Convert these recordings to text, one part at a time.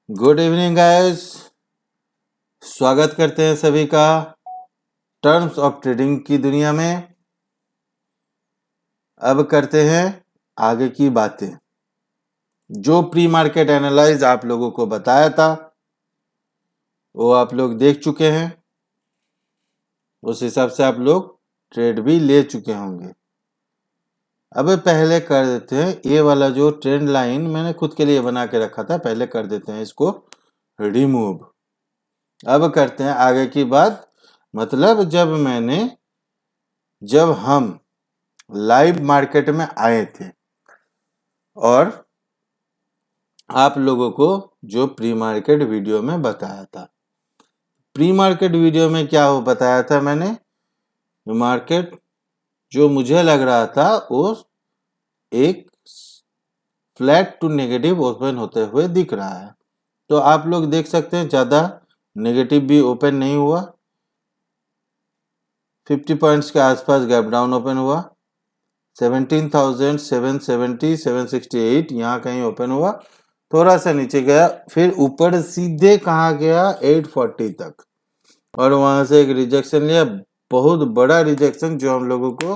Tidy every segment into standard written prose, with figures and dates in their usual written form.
Good evening guys. स्वागत करते हैं सभी का टर्म्स ऑफ ट्रेडिंग की दुनिया में। अब करते हैं आगे की बातें। जो प्री मार्केट एनालाइज आप लोगों को बताया था वो आप लोग देख चुके हैं। उस हिसाब से आप लोग ट्रेड भी ले चुके होंगे। अब पहले कर देते हैं ये वाला जो ट्रेंड लाइन मैंने खुद के लिए बना के रखा था, पहले कर देते हैं इसको रिमूव। अब करते हैं आगे की बात। मतलब जब हम लाइव मार्केट में आए थे और आप लोगों को जो प्री मार्केट वीडियो में बताया था, प्री मार्केट वीडियो में क्या हो बताया था मैंने, मार्केट जो मुझे लग रहा था वो एक फ्लैट टू नेगेटिव ओपन होते हुए दिख रहा है। तो आप लोग देख सकते हैं ज़्यादा नेगेटिव भी ओपन नहीं हुआ, 50 पॉइंट्स के आसपास गैप डाउन ओपन हुआ, 17,770 768 यहाँ कहीं ओपन हुआ, थोड़ा सा नीचे गया, फिर ऊपर सीधे कहाँ गया 840 तक, और वहां से एक रिजेक्शन लिया, बहुत बड़ा रिजेक्शन जो हम लोगों को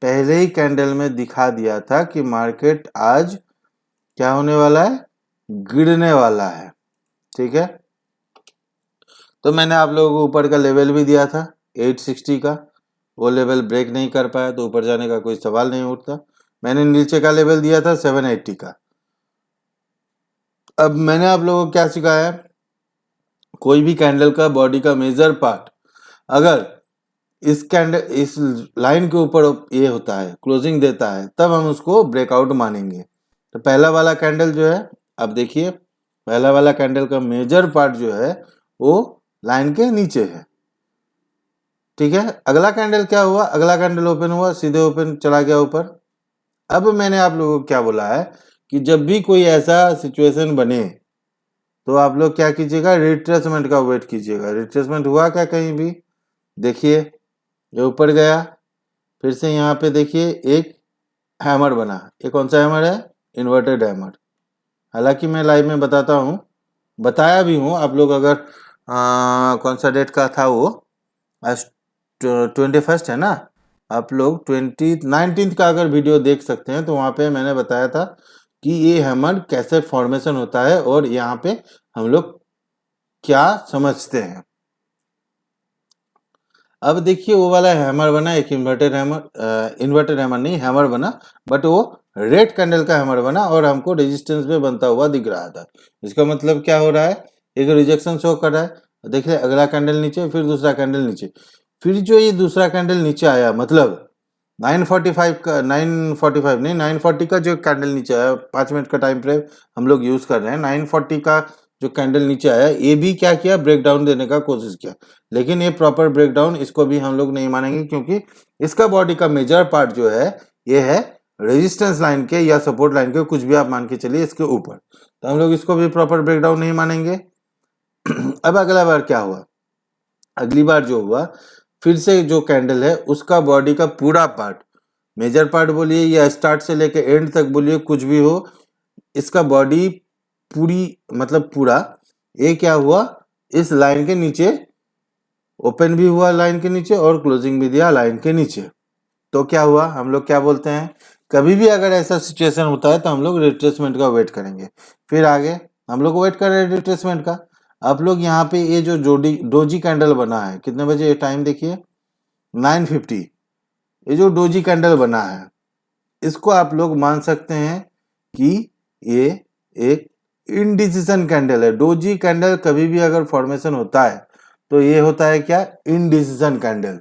पहले ही कैंडल में दिखा दिया था कि मार्केट आज क्या होने वाला है, गिरने वाला है। ठीक है, तो मैंने आप लोगों को ऊपर का लेवल भी दिया था 860 का, वो लेवल ब्रेक नहीं कर पाया तो ऊपर जाने का कोई सवाल नहीं उठता। मैंने नीचे का लेवल दिया था 780 का। अब मैंने आप लोगों को क्या सिखाया है, कोई भी कैंडल का बॉडी का मेजर पार्ट अगर इस लाइन के ऊपर ये होता है, क्लोजिंग देता है, तब हम उसको ब्रेकआउट मानेंगे। तो पहला वाला कैंडल जो है, अब देखिए पहला वाला कैंडल का मेजर पार्ट जो है वो लाइन के नीचे है। ठीक है, अगला कैंडल क्या हुआ, अगला कैंडल ओपन हुआ, सीधे ओपन चला गया ऊपर। अब मैंने आप लोगों को क्या बोला है कि जब भी कोई ऐसा सिचुएशन बने तो आप लोग क्या कीजिएगा, रिट्रेसमेंट का वेट कीजिएगा। रिट्रेसमेंट हुआ क्या कहीं भी, देखिए ये ऊपर गया, फिर से यहाँ पे देखिए एक हैमर बना। ये कौन सा हैमर है, इन्वर्टेड हैमर। हालांकि मैं लाइव में बताता हूँ, बताया भी हूँ। आप लोग अगर कौन सा डेट का था वो, आज 21 है ना, आप लोग 19 का अगर वीडियो देख सकते हैं तो वहाँ पे मैंने बताया था कि ये हैमर कैसे फॉर्मेशन होता है और यहाँ पे हम लोग क्या समझते हैं। अब देखिए वो वाला हैमर बना, एक इन्वर्टेड हैमर नहीं, हैमर बना, बट वो रेड कैंडल का हैमर बना और हमको रेजिस्टेंस पे बनता हुआ दिख रहा था। इसका मतलब क्या हो रहा है, एक रिजेक्शन शो कर रहा है। देखिए अगला कैंडल नीचे, फिर दूसरा कैंडल नीचे, फिर जो ये दूसरा कैंडल नीचे आया, मतलब 945 का, 945 नहीं 940 का जो कैंडल नीचे आया, 5 मिनट का टाइम फ्रेम हम लोग यूज कर रहे हैं, 940 का जो कैंडल नीचे आया, ये भी क्या किया, ब्रेकडाउन देने का कोशिश किया, लेकिन ये प्रॉपर ब्रेकडाउन इसको भी हम लोग नहीं मानेंगे, क्योंकि इसका बॉडी का मेजर पार्ट जो है ये है रेजिस्टेंस लाइन के या सपोर्ट लाइन के, कुछ भी आप मान के चलिए इसके ऊपर, तो हम लोग इसको भी प्रॉपर ब्रेकडाउन नहीं मानेंगे। अब अगला बार क्या हुआ, अगली बार जो हुआ, फिर से जो कैंडल है उसका बॉडी का पूरा पार्ट, मेजर पार्ट बोलिए या स्टार्ट से लेके एंड तक बोलिए, कुछ भी हो, इसका बॉडी पूरी मतलब पूरा, ये क्या हुआ, इस लाइन के नीचे ओपन भी हुआ, लाइन के नीचे, और क्लोजिंग भी दिया लाइन के नीचे। तो क्या हुआ, हम लोग क्या बोलते हैं, कभी भी अगर ऐसा सिचुएशन होता है तो हम लोग रिट्रेसमेंट का वेट करेंगे। फिर आगे हम लोग वेट कर रहे हैं रिट्रेसमेंट का। आप लोग यहाँ पे ये जो डोजी कैंडल बना है, कितने बजे, ये टाइम देखिए 9:50, ये जो डोजी कैंडल बना है इसको आप लोग मान सकते हैं कि ये एक इनडिसीजन कैंडल है। डोजी कैंडल कभी भी अगर फॉर्मेशन होता है तो ये होता है क्या, इनडिसीजन कैंडल।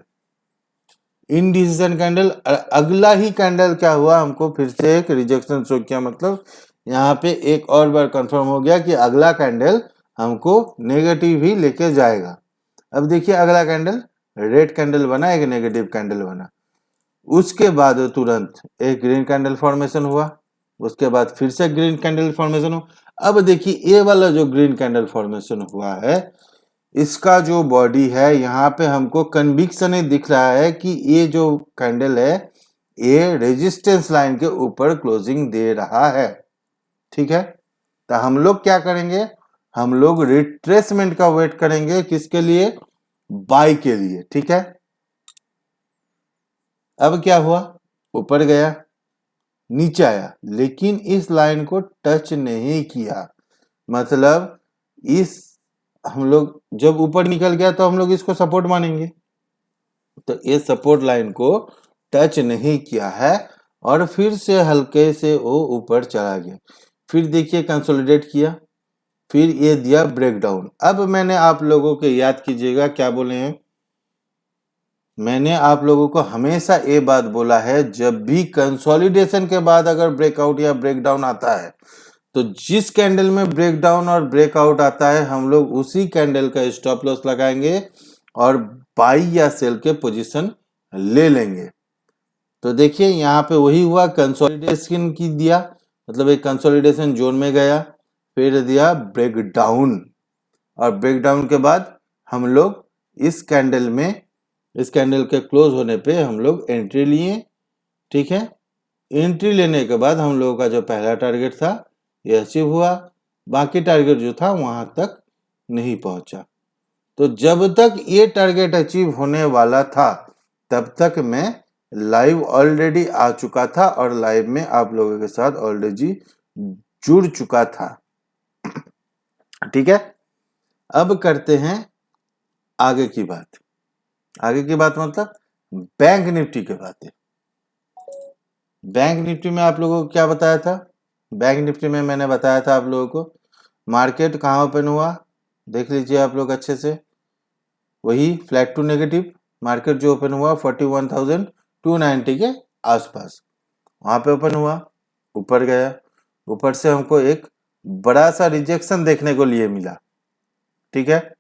इनडिसीजन कैंडल, अगला ही कैंडल क्या हुआ, हमको फिर से एक रिजेक्शन शो किया, मतलब यहाँ पे एक और बार कंफर्म हो गया कि अगला कैंडल हमको नेगेटिव ही लेके जाएगा। अब देखिए अगला कैंडल रेड कैंडल बना, एक नेगेटिव कैंडल बना, उसके बाद तुरंत एक ग्रीन कैंडल फॉर्मेशन हुआ, उसके बाद फिर से ग्रीन कैंडल फॉर्मेशन हुआ। अब देखिए ये वाला जो ग्रीन कैंडल फॉर्मेशन हुआ है, इसका जो बॉडी है यहाँ पे हमको कन्विक्शन ही दिख रहा है कि ये जो कैंडल है ये रेजिस्टेंस लाइन के ऊपर क्लोजिंग दे रहा है। ठीक है, तो हम लोग क्या करेंगे, हम लोग रिट्रेसमेंट का वेट करेंगे, किसके लिए? बाई के लिए, ठीक है। अब क्या हुआ, ऊपर गया, नीचे आया, लेकिन इस लाइन को टच नहीं किया, मतलब इस हम लोग जब ऊपर निकल गया तो हम लोग इसको सपोर्ट मानेंगे, तो ये सपोर्ट लाइन को टच नहीं किया है और फिर से हल्के से वो ऊपर चला गया। फिर देखिए कंसोलिडेट किया, फिर ये दिया ब्रेकडाउन। अब मैंने आप लोगों को याद कीजिएगा क्या बोले हैं, मैंने आप लोगों को हमेशा ये बात बोला है, जब भी कंसोलिडेशन के बाद अगर ब्रेकआउट या ब्रेकडाउन आता है तो जिस कैंडल में ब्रेकडाउन और ब्रेकआउट आता है हम लोग उसी कैंडल का स्टॉप लॉस लगाएंगे और बाई या सेल के पोजीशन ले लेंगे। तो देखिए यहाँ पे वही हुआ, कंसोलिडेशन की दिया, मतलब एक कंसोलिडेशन जोन में गया, फिर दिया ब्रेकडाउन, और ब्रेकडाउन के बाद हम लोग इस कैंडल में, इस कैंडल के क्लोज होने पे हम लोग एंट्री लिए, ठीक है। एंट्री लेने के बाद हम लोगों का जो पहला टारगेट था ये अचीव हुआ, बाकी टारगेट जो था वहां तक नहीं पहुंचा। तो जब तक ये टारगेट अचीव होने वाला था तब तक मैं लाइव ऑलरेडी आ चुका था और लाइव में आप लोगों के साथ ऑलरेडी जुड़ चुका था, ठीक है। अब करते हैं आगे की बात। आगे की बात मतलब बैंक निफ्टी की बातें। बैंक निफ्टी में आप लोगों को क्या बताया था? बैंक निफ्टी में मैंने बताया था आप लोगों को मार्केट कहाँ ओपन हुआ, देख लीजिए आप लोग अच्छे से, वही फ्लैट टू नेगेटिव मार्केट जो ओपन हुआ 41,290 के आसपास, वहां पे ओपन हुआ, ऊपर गया, ऊपर से हमको एक बड़ा सा रिजेक्शन देखने को लिए मिला, ठीक है।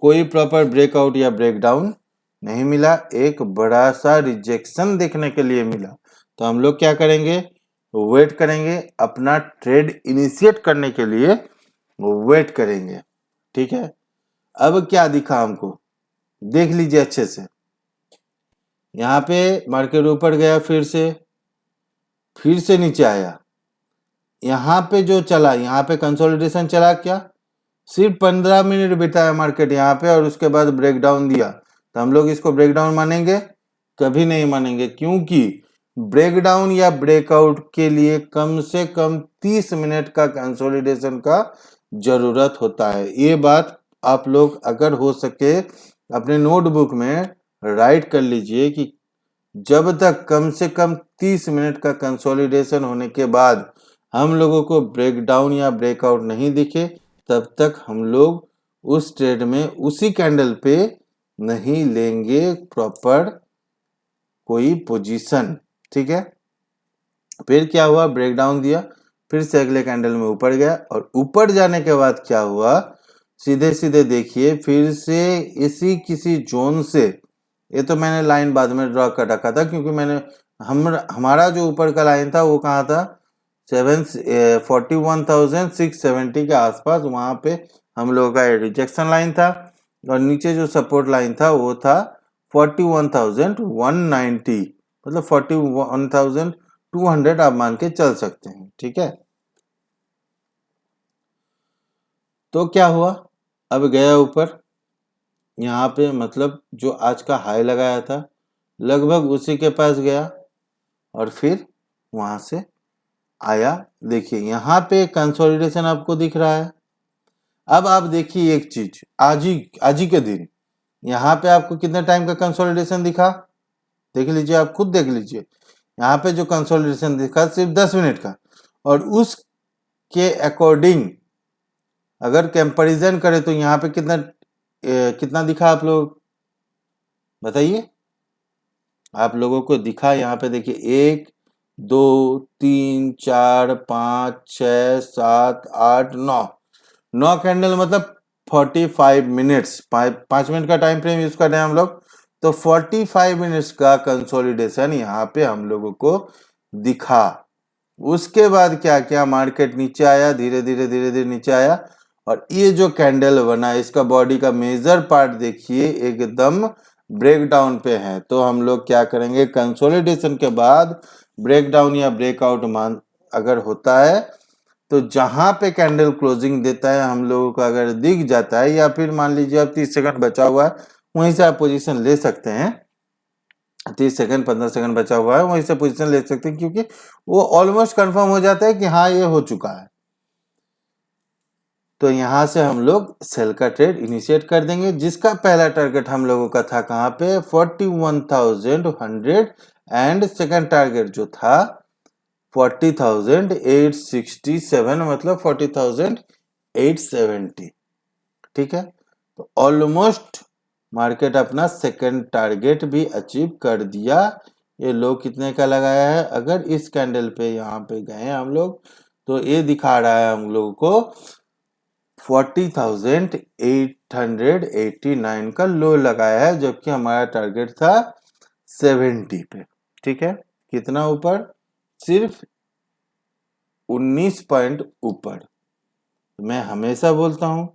कोई प्रॉपर ब्रेकआउट या ब्रेकडाउन नहीं मिला, एक बड़ा सा रिजेक्शन देखने के लिए मिला। तो हम लोग क्या करेंगे, वेट करेंगे, अपना ट्रेड इनिशिएट करने के लिए वेट करेंगे, ठीक है। अब क्या दिखा हमको, देख लीजिए अच्छे से, यहाँ पे मार्केट ऊपर गया, फिर से नीचे आया, यहाँ पे जो चला, यहाँ पे कंसोलिडेशन चला, क्या सिर्फ 15 मिनट बिताया मार्केट यहाँ पे और उसके बाद ब्रेकडाउन दिया। तो हम लोग इसको ब्रेकडाउन मानेंगे? कभी नहीं मानेंगे, क्योंकि ब्रेकडाउन या ब्रेकआउट के लिए कम से कम 30 मिनट का कंसोलिडेशन का जरूरत होता है। ये बात आप लोग अगर हो सके अपने नोटबुक में राइट कर लीजिए कि जब तक कम से कम 30 मिनट का कंसोलिडेशन होने के बाद हम लोगों को ब्रेकडाउन या ब्रेकआउट नहीं दिखे तब तक हम लोग उस ट्रेड में उसी कैंडल पे नहीं लेंगे प्रॉपर कोई पोजीशन, ठीक है। फिर क्या हुआ, ब्रेकडाउन दिया, फिर से अगले कैंडल में ऊपर गया और ऊपर जाने के बाद क्या हुआ, सीधे सीधे देखिए, फिर से इसी किसी जोन से, ये तो मैंने लाइन बाद में ड्रॉ कर रखा था क्योंकि मैंने हमारा जो ऊपर का लाइन था वो कहाँ था, 41,670 के आसपास, वहां पे हम लोगों का रिजेक्शन लाइन था और नीचे जो सपोर्ट लाइन था वो था 41,190, मतलब 41,200 आप मान के चल सकते हैं, ठीक है। तो क्या हुआ, अब गया ऊपर, यहाँ पे मतलब जो आज का हाई लगाया था लगभग उसी के पास गया और फिर वहां से आया। देखिए यहाँ पे कंसोलिडेशन आपको दिख रहा है। अब आप देखिए एक चीज, आज ही के दिन यहाँ पे आपको कितने टाइम का कंसोलिडेशन दिखा, देख लीजिए, आप खुद देख लीजिए, यहाँ पे जो कंसोलिडेशन दिखा सिर्फ 10 मिनट का, और उसके अकॉर्डिंग अगर कंपैरिजन करें तो यहाँ पे कितना दिखा, आप लोग बताइए। आप लोगों को दिखा यहाँ पे देखिए 1 2 3 4 5 6 7 8 9 कैंडल, मतलब 45 मिनट्स, 5 मिनट का टाइम फ्रेम यूज कर रहे हैं हम लोग, तो 45 मिनट्स का कंसोलिडेशन यहाँ पे हम लोगों को दिखा। उसके बाद क्या किया, मार्केट नीचे आया, धीरे धीरे नीचे आया और ये जो कैंडल बना इसका बॉडी का मेजर पार्ट देखिए एकदम ब्रेकडाउन पे है। तो हम लोग क्या करेंगे, कंसोलिडेशन के बाद ब्रेकडाउन या ब्रेकआउट अगर होता है तो जहां पे कैंडल क्लोजिंग देता है हम लोगों को अगर दिख जाता है, या फिर मान लीजिए अब 30 सेकंड बचा हुआ है, वहीं से आप पोजीशन ले सकते हैं। 30 सेकंड 15 सेकंड बचा हुआ है, वहीं से पोजीशन ले सकते हैं, क्योंकि वो ऑलमोस्ट कंफर्म हो जाता है कि हाँ ये हो चुका है। तो यहां से हम लोग सेल का ट्रेड इनिशिएट कर देंगे, जिसका पहला टारगेट हम लोगों का था कहां पे 41,100 एंड सेकंड टारगेट जो था 40,867, मतलब 40,870। ठीक है, तो ऑलमोस्ट मार्केट अपना सेकंड टारगेट भी अचीव कर दिया। ये लो कितने का लगाया है, अगर इस कैंडल पे यहाँ पे गए हम लोग तो ये दिखा रहा है हम लोगों को 40,889 का लो लगाया है, जबकि हमारा टारगेट था 70 पे। ठीक है, कितना ऊपर, सिर्फ 19 पॉइंट ऊपर। मैं हमेशा बोलता हूं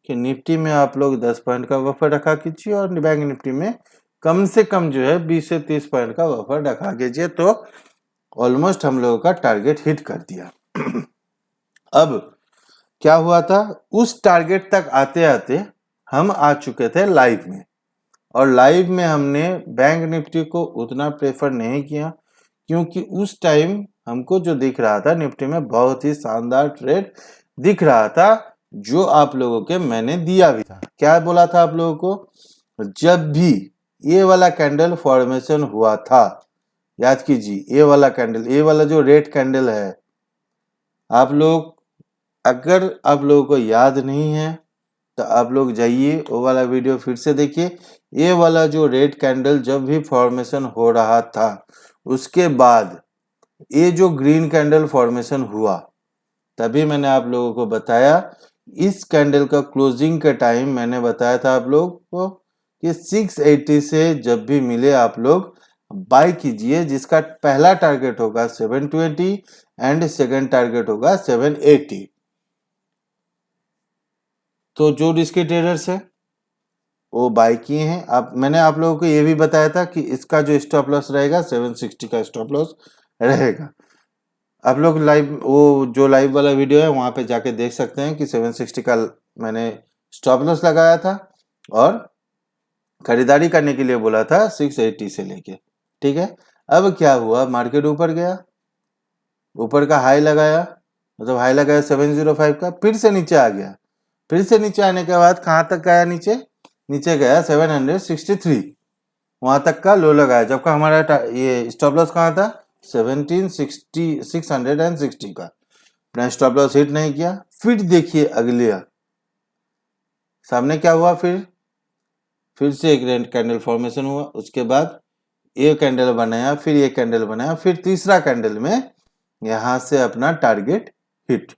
कि निफ्टी में आप लोग 10 पॉइंट का बफर रखा कीजिए और बैंक निफ्टी में कम से कम जो है 20 से 30 पॉइंट का बफर रखा कीजिए, तो ऑलमोस्ट हम लोगों का टारगेट हिट कर दिया। अब क्या हुआ था, उस टारगेट तक आते आते हम आ चुके थे लाइव में, और लाइव में हमने बैंक निफ्टी को उतना प्रेफर नहीं किया, क्योंकि उस टाइम हमको जो दिख रहा था निफ्टी में बहुत ही शानदार ट्रेड दिख रहा था, जो आप लोगों के मैंने दिया भी था। क्या बोला था आप लोगों को, जब भी ये वाला कैंडल फॉर्मेशन हुआ था, याद कीजिए ये वाला कैंडल, ये वाला जो रेड कैंडल है, आप लोग अगर आप लोगों को याद नहीं है तो आप लोग जाइए वो वाला वीडियो फिर से देखिए। ये वाला जो रेड कैंडल जब भी फॉर्मेशन हो रहा था, उसके बाद ये जो ग्रीन कैंडल फॉर्मेशन हुआ, तभी मैंने आप लोगों को बताया, इस कैंडल का क्लोजिंग के टाइम मैंने बताया था आप लोग को कि 680 से जब भी मिले आप लोग बाय कीजिए, जिसका पहला टारगेट होगा 720 एंड सेकंड टारगेट होगा 780। तो जो रिस्की ट्रेडर्स है वो बाय किए हैं। आप मैंने आप लोगों को ये भी बताया था कि इसका जो स्टॉप लॉस रहेगा 760 का स्टॉप लॉस रहेगा। आप लोग लाइव, वो जो लाइव वाला वीडियो है वहां पे जाके देख सकते हैं कि 760 का मैंने स्टॉप लॉस लगाया था और खरीदारी करने के लिए बोला था 680 से लेके। ठीक है, अब क्या हुआ, मार्केट ऊपर गया, ऊपर का हाई लगाया, मतलब हाई लगाया 705 का, फिर से नीचे आ गया, फिर से नीचे आने के बाद कहाँ तक गया, नीचे नीचे गया 763, वहां तक का लो लगाया, जबकि हमारा ये स्टॉप लॉस कहाँ था 660 का। अपना स्टॉप लॉस हिट नहीं किया। फिर देखिए अगले सामने क्या हुआ, फिर से एक रेड कैंडल फॉर्मेशन हुआ, उसके बाद ये कैंडल बनाया, फिर ये कैंडल बनाया, फिर तीसरा कैंडल में यहां से अपना टारगेट हिट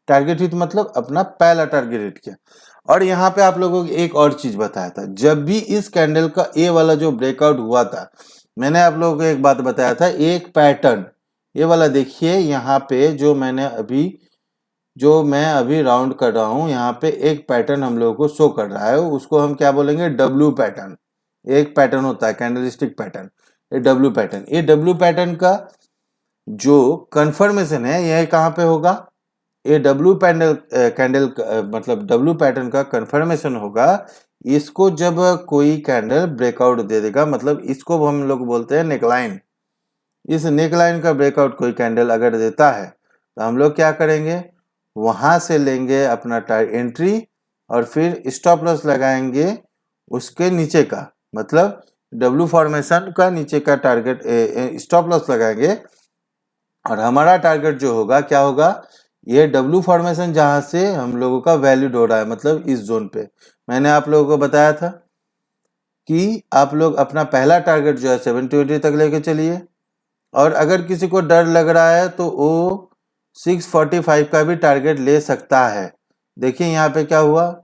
मतलब अपना पहला टारगेट हिट किया। और यहाँ पे आप लोगों को एक और चीज बताया था, जब भी इस कैंडल का ए वाला जो ब्रेकआउट हुआ था, मैंने आप लोगों को एक बात बताया था, एक पैटर्न ये वाला देखिए, यहाँ पे जो मैं अभी राउंड कर रहा हूँ, यहाँ पे एक पैटर्न हम लोगों को शो कर रहा है, उसको हम क्या बोलेंगे, डब्ल्यू पैटर्न। एक पैटर्न होता है कैंडलस्टिक पैटर्न, ये डब्ल्यू पैटर्न। ये डब्ल्यू पैटर्न का जो कंफर्मेशन है यह कहाँ पे होगा, ये डब्ल्यू कैंडल मतलब डब्ल्यू पैटर्न का कंफर्मेशन होगा, इसको जब कोई कैंडल ब्रेकआउट दे देगा, मतलब इसको हम लोग बोलते हैं नेकलाइन। इस नेकलाइन का ब्रेकआउट कोई कैंडल अगर देता है तो हम लोग क्या करेंगे, वहां से लेंगे अपना एंट्री और फिर स्टॉप लॉस लगाएंगे उसके नीचे का, मतलब डब्ल्यू फॉर्मेशन का नीचे का टारगेट स्टॉप लॉस लगाएंगे, और हमारा टारगेट जो होगा क्या होगा, ये डब्ल्यू फॉर्मेशन जहां से हम लोगों का वैलिड हो रहा है, मतलब इस जोन पे। मैंने आप लोगों को बताया था कि आप लोग अपना पहला टारगेट जो है 720 तक लेके चलिए, और अगर किसी को डर लग रहा है तो वो 645 का भी टारगेट ले सकता है। देखिए यहाँ पे क्या हुआ,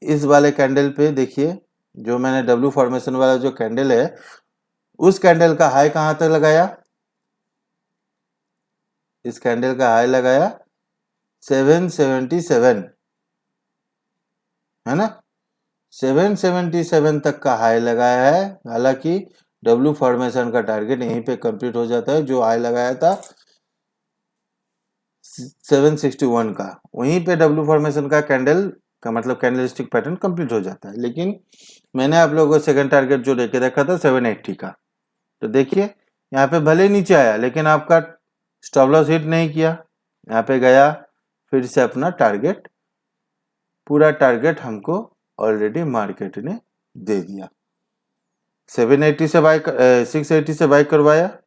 इस वाले कैंडल पे देखिए, जो मैंने डब्ल्यू फॉर्मेशन वाला जो कैंडल है, उस कैंडल का हाई कहां तक लगाया, इस कैंडल का हाई लगाया 777, है ना, 777 तक का हाई लगाया है। हालांकि डब्ल्यू फॉर्मेशन का टारगेट यहीं पे कंप्लीट हो जाता है, जो हाई लगाया था 761 का, वहीं पे डब्ल्यू फॉर्मेशन का कैंडल का मतलब कैंडलस्टिक पैटर्न कंप्लीट हो जाता है। लेकिन मैंने आप लोगों को सेकंड टारगेट जो लेके रखा था 780 का, तो देखिए यहाँ पे भले नीचे आया लेकिन आपका स्टॉप लॉस हिट नहीं किया, यहाँ पे गया फिर से अपना टारगेट, पूरा टारगेट हमको ऑलरेडी मार्केट ने दे दिया। 780 से बाय 680 से बाय करवाया,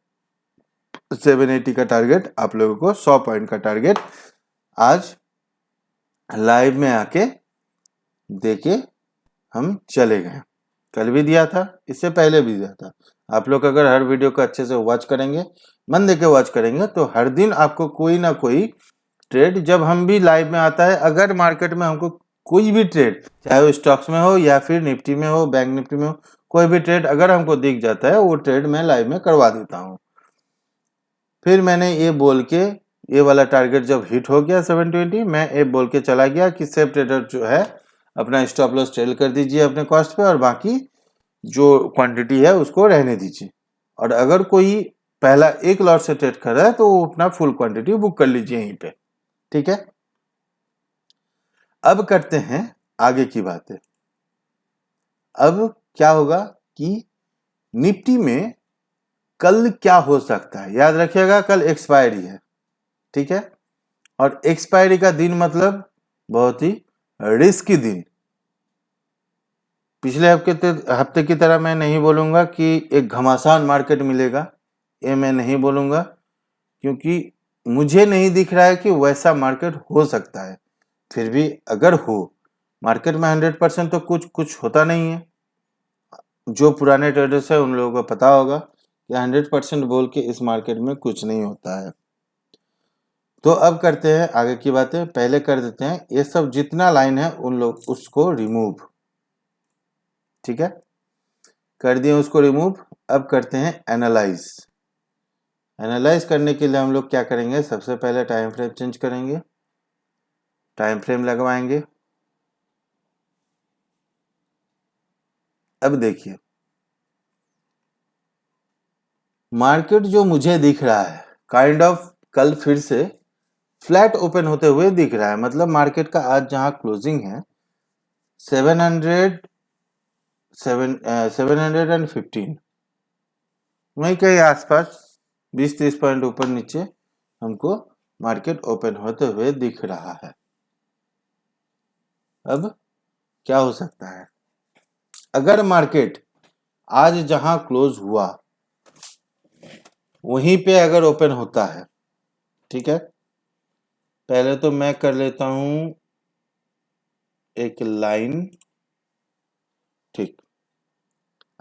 780 का टारगेट आप लोगों को 100 पॉइंट का टारगेट आज लाइव में आके देके हम चले गए। कल भी दिया था, इससे पहले भी दिया था। आप लोग अगर हर वीडियो को अच्छे से वॉच करेंगे, मन देके वॉच करेंगे, तो हर दिन आपको कोई ना कोई ट्रेड, जब हम भी लाइव में आता है, अगर मार्केट में हमको कोई भी ट्रेड, चाहे वो स्टॉक्स में हो या फिर निफ्टी में हो, बैंक निफ्टी में हो, कोई भी ट्रेड अगर हमको दिख जाता है, वो ट्रेड मैं लाइव में करवा देता हूँ। फिर मैंने ये बोल के, ये वाला टारगेट जब हिट हो गया 720, मैं ये बोल के चला गया कि सेफ ट्रेडर जो है अपना स्टॉप लॉस ट्रेल कर दीजिए अपने कॉस्ट पे, और बाकी जो क्वांटिटी है उसको रहने दीजिए। और अगर कोई पहला एक लॉट से ट्रेड कर रहा है तो वो अपना फुल क्वांटिटी बुक कर लीजिए यहीं पे, ठीक है। अब करते हैं आगे की बातें। अब क्या होगा कि निफ्टी में कल क्या हो सकता है, याद रखिएगा कल एक्सपायरी है, ठीक है। और एक्सपायरी का दिन मतलब बहुत ही रिस्की दिन। पिछले हफ्ते की तरह मैं नहीं बोलूंगा कि एक घमासान मार्केट मिलेगा, ये मैं नहीं बोलूंगा, क्योंकि मुझे नहीं दिख रहा है कि वैसा मार्केट हो सकता है। फिर भी अगर हो, मार्केट में 100% तो कुछ होता नहीं है। जो पुराने ट्रेडर्स है उन लोगों को पता होगा कि 100% बोल के इस मार्केट में कुछ नहीं होता है। तो अब करते हैं आगे की बातें। पहले कर देते हैं ये सब जितना लाइन है उन लोग उसको रिमूव, ठीक है, कर दिए उसको रिमूव। अब करते हैं एनालाइज। एनालाइज करने के लिए हम लोग क्या करेंगे, सबसे पहले टाइम फ्रेम चेंज करेंगे, टाइम फ्रेम लगवाएंगे। अब देखिए मार्केट जो मुझे दिख रहा है काइंड ऑफ कल फिर से फ्लैट ओपन होते हुए दिख रहा है। मतलब मार्केट का आज जहां क्लोजिंग है 715 वहीं कहीं आसपास 20-30 पॉइंट ऊपर नीचे हमको मार्केट ओपन होते हुए दिख रहा है। अब क्या हो सकता है, अगर मार्केट आज जहां क्लोज हुआ वहीं पे अगर ओपन होता है, ठीक है, पहले तो मैं कर लेता हूं एक लाइन, ठीक।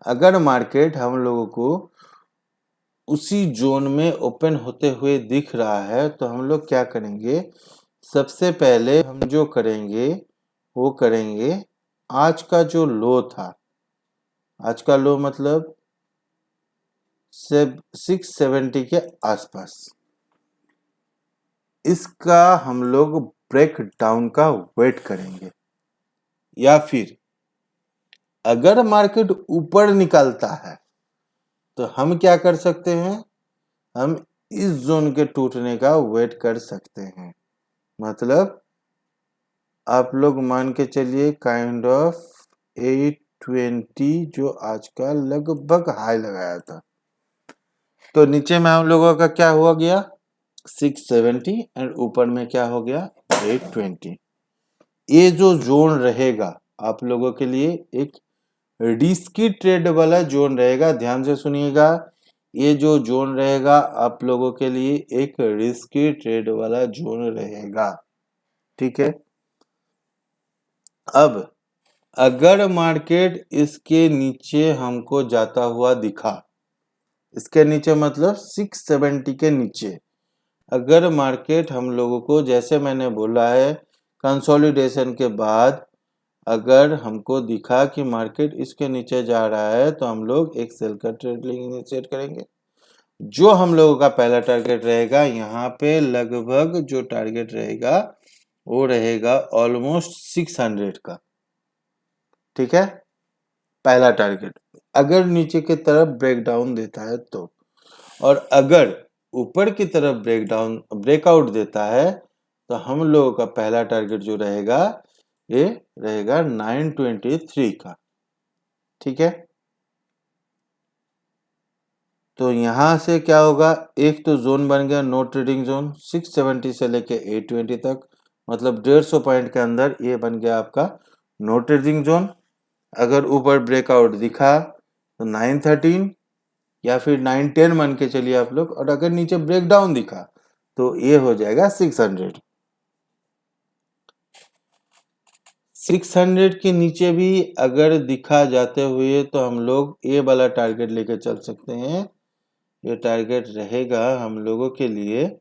अगर मार्केट हम लोगों को उसी जोन में ओपन होते हुए दिख रहा है तो हम लोग क्या करेंगे, सबसे पहले हम जो करेंगे वो करेंगे आज का जो लो था, आज का लो मतलब 670 के आसपास, इसका हम लोग ब्रेक डाउन का वेट करेंगे। या फिर अगर मार्केट ऊपर निकलता है तो हम क्या कर सकते हैं, हम इस जोन के टूटने का वेट कर सकते हैं। मतलब आप लोग मान के चलिए काइंड ऑफ 820 जो आज का लगभग हाई लगाया था, तो नीचे में हम लोगों का क्या हुआ गया 670 एंड ऊपर में क्या हो गया 820। ये जो जोन रहेगा आप लोगों के लिए एक रिस्की ट्रेड वाला जोन रहेगा। ध्यान से सुनिएगा, ये जो जोन रहेगा आप लोगों के लिए एक रिस्की ट्रेड वाला जोन रहेगा, ठीक है। अब अगर मार्केट इसके नीचे हमको जाता हुआ दिखा, इसके नीचे मतलब 670 के नीचे अगर मार्केट हम लोगों को, जैसे मैंने बोला है, कंसोलिडेशन के बाद अगर हमको दिखा कि मार्केट इसके नीचे जा रहा है तो हम लोग एक सेल का ट्रेड इनिशिएट करेंगे। जो हम लोगों का पहला टारगेट रहेगा यहाँ पे लगभग जो टारगेट रहेगा वो रहेगा ऑलमोस्ट 600 का, ठीक है, पहला टारगेट। अगर नीचे की तरफ ब्रेकडाउन देता है तो, और अगर ऊपर की तरफ ब्रेकआउट देता है तो हम लोगों का पहला टारगेट जो रहेगा ये रहेगा 923 का। ठीक है, तो यहां से क्या होगा, एक तो जोन बन गया नो ट्रेडिंग जोन 670 से लेके 820 तक, मतलब 150 पॉइंट के अंदर ये बन गया आपका नो ट्रेडिंग जोन। अगर ऊपर ब्रेकआउट दिखा तो 913 या फिर 910 मान के चलिए आप लोग, और अगर नीचे ब्रेकडाउन दिखा तो ये हो जाएगा 600। 600 के नीचे भी अगर दिखा जाते हुए तो हम लोग ये वाला टारगेट लेके चल सकते हैं। ये टारगेट रहेगा हम लोगों के लिए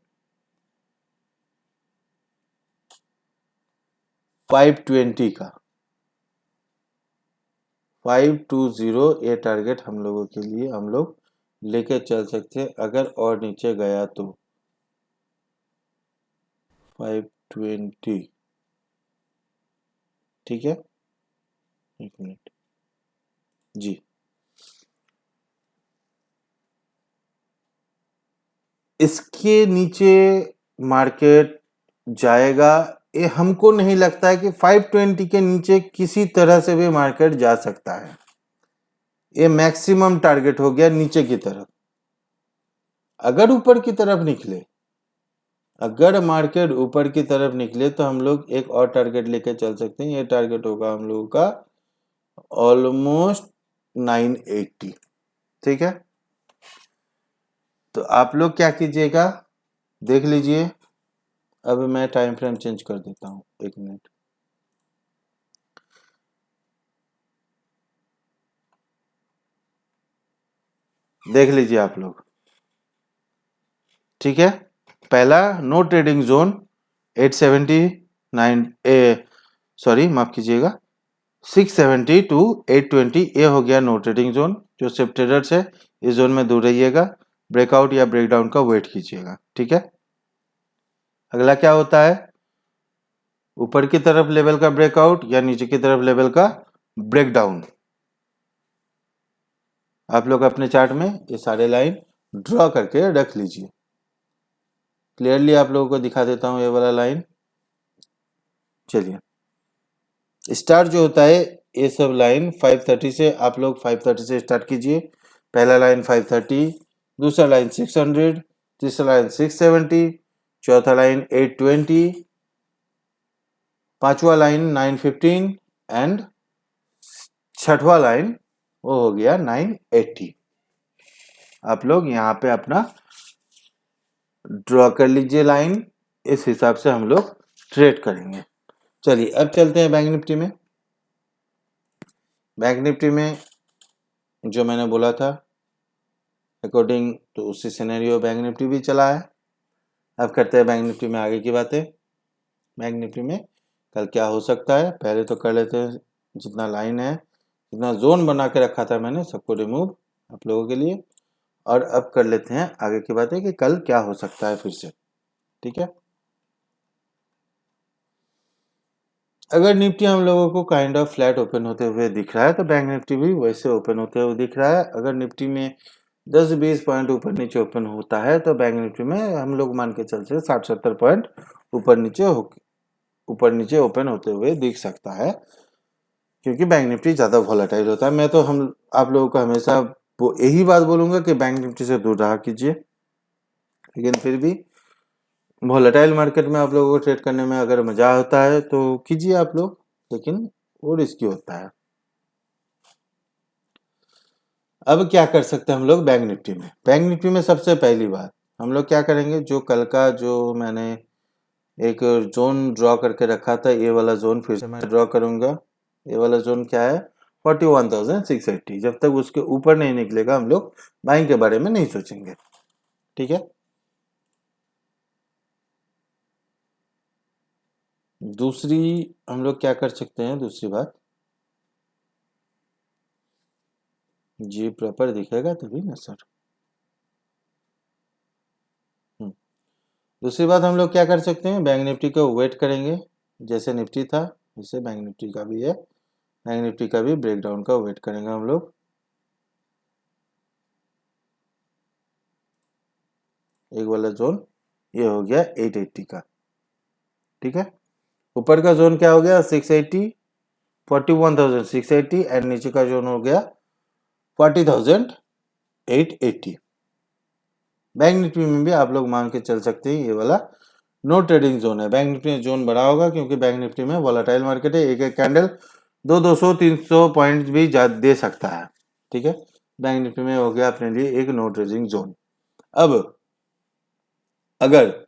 520 का, 520 ये टारगेट हम लोगों के लिए हम लोग लेके चल सकते हैं। अगर और नीचे गया तो 520, ठीक है, एक मिनट जी। इसके नीचे मार्केट जाएगा, ये हमको नहीं लगता है कि 520 के नीचे किसी तरह से भी मार्केट जा सकता है। ये मैक्सिमम टारगेट हो गया नीचे की तरफ। अगर ऊपर की तरफ निकले, अगर मार्केट ऊपर की तरफ निकले तो हम लोग एक और टारगेट लेके चल सकते हैं। ये टारगेट होगा हम लोगों का ऑलमोस्ट 980। ठीक है, तो आप लोग क्या कीजिएगा, देख लीजिए। अब मैं टाइम फ्रेम चेंज कर देता हूं, एक मिनट। देख लीजिए आप लोग, ठीक है। पहला नो ट्रेडिंग जोन 879 सॉरी माफ कीजिएगा 670 टू 820, ये हो गया नो ट्रेडिंग जोन। जो सिर्फ ट्रेडर्स है इस जोन में दूर रहिएगा, ब्रेकआउट या ब्रेकडाउन का वेट कीजिएगा। ठीक है, अगला क्या होता है, ऊपर की तरफ लेवल का ब्रेकआउट या नीचे की तरफ लेवल का ब्रेकडाउन। आप लोग अपने चार्ट में ये सारे लाइन ड्रॉ करके रख लीजिए। क्लियरली आप लोगों को दिखा देता हूं ये वाला लाइन। चलिए, स्टार्ट जो होता है ये सब लाइन 530 से, आप लोग 530 से स्टार्ट कीजिए। पहला लाइन 530, दूसरा लाइन 600, तीसरा लाइन 670, चौथा लाइन 820, पांचवा लाइन 915 एंड छठवा लाइन वो हो गया 980। आप लोग यहाँ पे अपना ड्रॉ कर लीजिए लाइन, इस हिसाब से हम लोग ट्रेड करेंगे। चलिए अब चलते हैं बैंक निफ्टी में। बैंक निफ्टी में जो मैंने बोला था अकॉर्डिंग तो उसी सिनेरियो बैंक निफ्टी भी चला है। अब करते हैं बैंक निफ्टी में आगे की बातें। बैंक निफ्टी में कल क्या हो सकता है, पहले तो कर लेते हैं जितना लाइन है, जितना जोन बना के रखा था मैंने सबको रिमूव आप लोगों के लिए, और अब कर लेते हैं आगे की बातें कि कल क्या हो सकता है फिर से। ठीक है, अगर निफ्टी हम लोगों को काइंड ऑफ फ्लैट ओपन होते हुए दिख रहा है तो बैंक निफ्टी भी वैसे ओपन होते हुए दिख रहा है। अगर निफ्टी में 10-20 पॉइंट ऊपर नीचे ओपन होता है तो बैंक निफ्टी में हम लोग मान के चलते 60-70 पॉइंट ऊपर नीचे ओपन होते हुए दिख सकता है, क्योंकि बैंक निफ्टी ज़्यादा वॉलेटाइल होता है। मैं तो हम आप लोगों को हमेशा वो यही बात बोलूँगा कि बैंक निफ्टी से दूर रहा कीजिए, लेकिन फिर भी वॉलेटाइल मार्केट में आप लोगों को ट्रेड करने में अगर मज़ा आता है तो कीजिए आप लोग, लेकिन वो रिस्की होता है। अब क्या कर सकते हैं हम लोग बैंक निफ्टी में। बैंक निफ्टी में सबसे पहली बात हम लोग क्या करेंगे, जो कल का जो मैंने एक जोन ड्रॉ करके रखा था, ये वाला जोन फिर से मैं ड्रॉ करूंगा। ये वाला जोन क्या है 41,680। जब तक उसके ऊपर नहीं निकलेगा हम लोग बाइंग के बारे में नहीं सोचेंगे। ठीक है, दूसरी हम लोग क्या कर सकते हैं, दूसरी बात जी प्रॉपर दिखेगा तभी ना सर। दूसरी बात हम लोग क्या कर सकते हैं, बैंक निफ्टी को वेट करेंगे। जैसे निफ्टी था वैसे बैंक निफ्टी का भी है, बैंक निफ्टी का भी ब्रेकडाउन का वेट करेंगे हम लोग। एक वाला जोन ये हो गया 880 का। ठीक है। ऊपर का जोन क्या हो गया 680, 41,680 एंड नीचे का जोन हो गया 40,880। बैंक निफ्टी में भी आप लोग मान के चल सकते हैं ये वाला नो ट्रेडिंग जोन है। बैंक निफ्टी में जोन बड़ा होगा क्योंकि बैंक निफ्टी में वॉलेटाइल मार्केट है, एक एक कैंडल 200-300 पॉइंट भी दे सकता है। ठीक है, बैंक निफ्टी में हो गया अपने लिए एक नो ट्रेडिंग जोन। अब अगर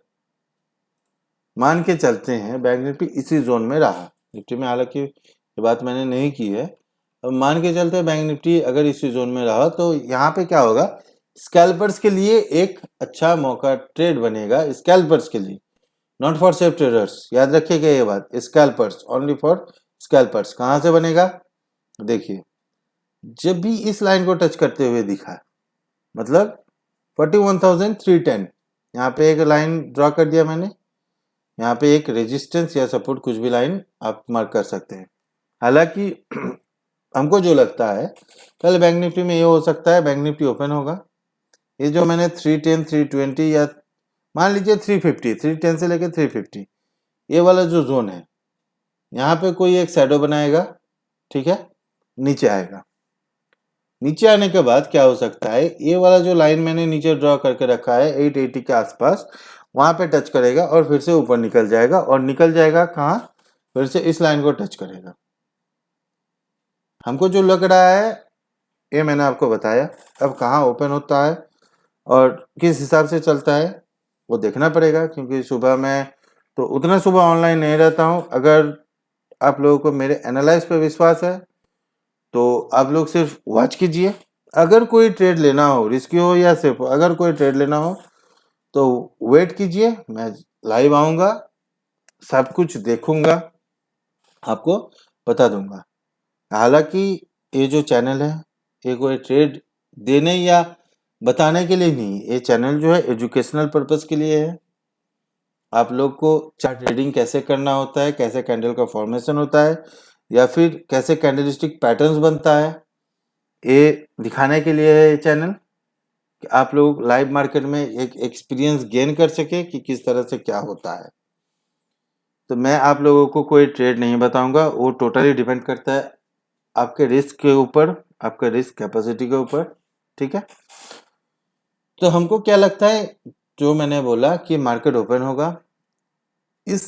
मान के चलते हैं बैंक निफ्टी इसी जोन में रहा, निफ्टी में हालांकि ये बात मैंने नहीं की है, अब मान के चलते हैं बैंक निफ्टी अगर इसी जोन में रहा तो यहाँ पे क्या होगा, स्कैल्पर्स के लिए एक अच्छा मौका ट्रेड बनेगा, स्कैल्पर्स के लिए, नॉट फॉर सेफ ट्रेडर्स। याद रखिएगा ये बात, स्कैल्पर्स, ओनली फॉर स्कैल्पर्स। कहाँ से बनेगा, देखिए जब भी इस लाइन को टच करते हुए दिखा, मतलब 41,310, यहाँ पे एक लाइन ड्रॉ कर दिया मैंने, यहाँ पे एक रेजिस्टेंस या सपोर्ट कुछ भी लाइन आप मार्क कर सकते हैं। हालांकि हमको जो लगता है कल बैंक निफ्टी में ये हो सकता है, बैंक निफ्टी ओपन होगा, ये जो मैंने 310, 320 या मान लीजिए 350, 310 से लेकर 350 ये वाला जो जोन है, यहाँ पे कोई एक शैडो बनाएगा, ठीक है, नीचे आएगा। नीचे आने के बाद क्या हो सकता है, ये वाला जो लाइन मैंने नीचे ड्रॉ करके रखा है 880 के आसपास, वहां पे टच करेगा और फिर से ऊपर निकल जाएगा, और निकल जाएगा कहाँ, फिर से इस लाइन को टच करेगा। हमको जो लग रहा है ये मैंने आपको बताया। अब कहाँ ओपन होता है और किस हिसाब से चलता है वो देखना पड़ेगा, क्योंकि सुबह मैं तो उतना सुबह ऑनलाइन नहीं रहता हूँ। अगर आप लोगों को मेरे एनालाइज पे विश्वास है तो आप लोग सिर्फ वॉच कीजिए। अगर कोई ट्रेड लेना हो, रिस्की हो या सेफ हो, अगर कोई ट्रेड लेना हो तो वेट कीजिए, मैं लाइव आऊँगा, सब कुछ देखूंगा, आपको बता दूंगा। हालांकि ये जो चैनल है ये कोई ट्रेड देने या बताने के लिए नहीं, ये चैनल जो है एजुकेशनल पर्पस के लिए है। आप लोग को चार्ट ट्रेडिंग कैसे करना होता है, कैसे कैंडल का फॉर्मेशन होता है, या फिर कैसे कैंडलस्टिक पैटर्न्स बनता है, ये दिखाने के लिए है ये चैनल, कि आप लोग लाइव मार्केट में एक एक्सपीरियंस गेन कर सके कि किस तरह से क्या होता है। तो मैं आप लोगों को कोई ट्रेड नहीं बताऊंगा, वो टोटली डिपेंड करता है आपके रिस्क के ऊपर, आपके रिस्क कैपेसिटी के ऊपर। ठीक है, तो हमको क्या लगता है, जो मैंने बोला कि मार्केट ओपन होगा, इस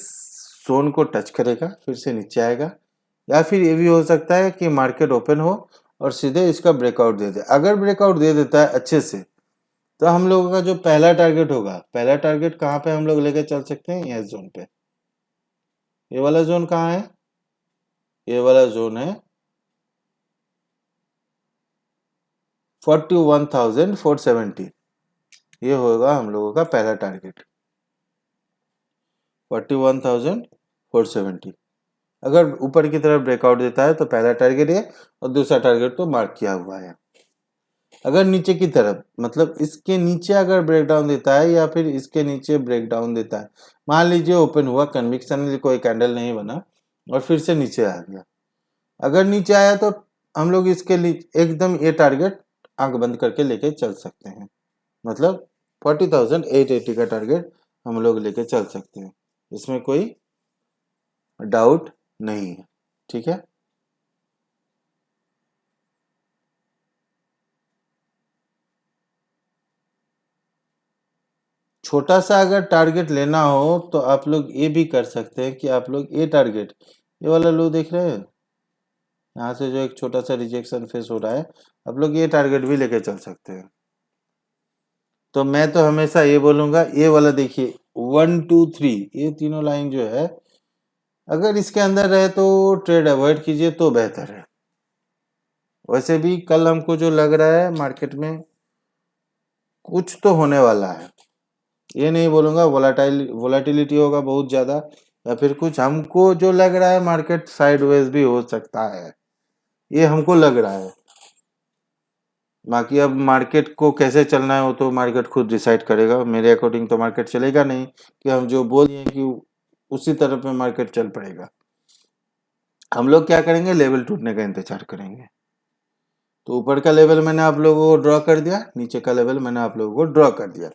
जोन को टच करेगा, फिर से नीचे आएगा, या फिर ये भी हो सकता है कि मार्केट ओपन हो और सीधे इसका ब्रेकआउट दे दे। अगर ब्रेकआउट दे देता है अच्छे से तो हम लोगों का जो पहला टारगेट होगा, पहला टारगेट कहाँ पे हम लोग लेके चल सकते हैं, ये जोन पे। ये वाला जोन कहाँ है, ये वाला जोन है 41,470, ये होगा हम लोगों का पहला टारगेट 41,470। अगर ऊपर की तरफ ब्रेकआउट देता है तो पहला टारगेट है, और दूसरा टारगेट तो मार्क किया हुआ है। अगर नीचे की तरफ, मतलब इसके नीचे अगर ब्रेकडाउन देता है या फिर इसके नीचे ब्रेकडाउन देता है, मान लीजिए ओपन हुआ, कन्विक्शन कोई कैंडल नहीं बना और फिर से नीचे आ गया, अगर नीचे आया तो हम लोग इसके लिए एकदम ये टारगेट आंख बंद करके लेके चल सकते हैं, मतलब 40,880 का टारगेट हम लोग लेके चल सकते हैं, इसमें कोई डाउट नहीं है। ठीक है, छोटा सा अगर टारगेट लेना हो तो आप लोग ये भी कर सकते हैं कि आप लोग ये टारगेट, ये वाला लो देख रहे हैं, यहाँ से जो एक छोटा सा रिजेक्शन फेस हो रहा है, आप लोग ये टारगेट भी लेके चल सकते हैं। तो मैं तो हमेशा ये बोलूंगा, ये वाला देखिए 1 2 3, ये तीनों लाइन जो है अगर इसके अंदर रहे तो ट्रेड अवॉइड कीजिए तो बेहतर है। वैसे भी कल हमको जो लग रहा है मार्केट में कुछ तो होने वाला है, ये नहीं बोलूंगा वोलाटिलिटी होगा बहुत ज्यादा या फिर कुछ, हमको जो लग रहा है मार्केट साइडवेज भी हो सकता है, ये हमको लग रहा है। बाकी अब मार्केट को कैसे चलना है वो तो मार्केट खुद डिसाइड करेगा, मेरे अकॉर्डिंग तो मार्केट चलेगा नहीं कि हम जो बोल रहे हैं कि उसी तरफ में मार्केट चल पड़ेगा। हम लोग क्या करेंगे, लेवल टूटने का इंतजार करेंगे। तो ऊपर का लेवल मैंने आप लोगों को ड्रॉ कर दिया, नीचे का लेवल मैंने आप लोगों को ड्रॉ कर दिया।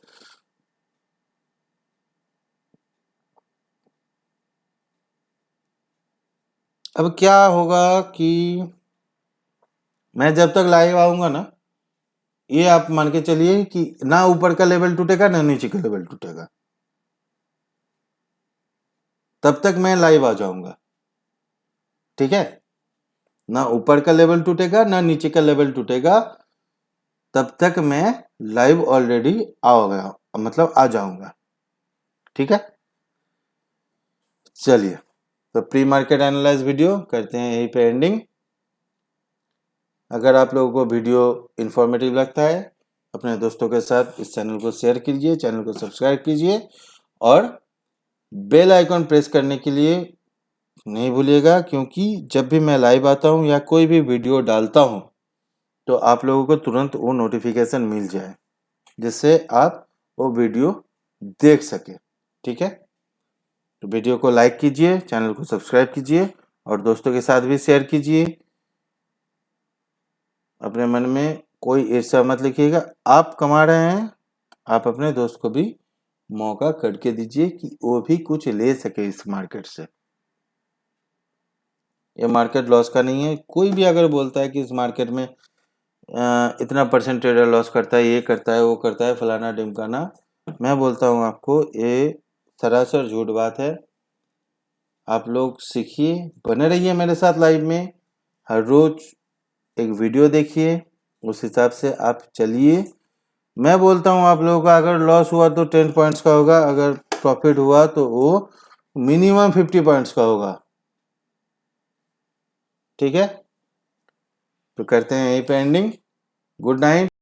अब क्या होगा कि मैं जब तक लाइव आऊंगा ना, ये आप मान के चलिए कि ना ऊपर का लेवल टूटेगा ना नीचे का लेवल टूटेगा, तब तक मैं लाइव आ जाऊंगा। ठीक है, ना ऊपर का लेवल टूटेगा ना नीचे का लेवल टूटेगा, तब तक मैं लाइव ऑलरेडी आओगा, मतलब आ जाऊंगा। ठीक है, चलिए तो प्री मार्केट एनालाइज वीडियो करते हैं यहीं पे एंडिंग। अगर आप लोगों को वीडियो इन्फॉर्मेटिव लगता है, अपने दोस्तों के साथ इस चैनल को शेयर कीजिए, चैनल को सब्सक्राइब कीजिए और बेल आइकॉन प्रेस करने के लिए नहीं भूलिएगा, क्योंकि जब भी मैं लाइव आता हूं या कोई भी वीडियो डालता हूं तो आप लोगों को तुरंत वो नोटिफिकेशन मिल जाए, जिससे आप वो वीडियो देख सके। ठीक है, तो वीडियो को लाइक कीजिए, चैनल को सब्सक्राइब कीजिए और दोस्तों के साथ भी शेयर कीजिए। अपने मन में कोई ईर्ष्या मत लिखिएगा, आप कमा रहे हैं, आप अपने दोस्त को भी मौका करके दीजिए कि वो भी कुछ ले सके इस मार्केट से। ये मार्केट लॉस का नहीं है। कोई भी अगर बोलता है कि इस मार्केट में इतना परसेंट ट्रेडर लॉस करता है, ये करता है, वो करता है, फलाना ढिमकाना, मैं बोलता हूँ आपको ये सरासर झूठ बात है। आप लोग सीखिए, बने रहिए मेरे साथ लाइव में, हर रोज एक वीडियो देखिए, उस हिसाब से आप चलिए। मैं बोलता हूँ आप लोगों का अगर लॉस हुआ तो 10 पॉइंट्स का होगा, अगर प्रॉफिट हुआ तो वो मिनिमम 50 पॉइंट्स का होगा। ठीक है, तो करते हैं यहीं पे एंडिंग। Good night.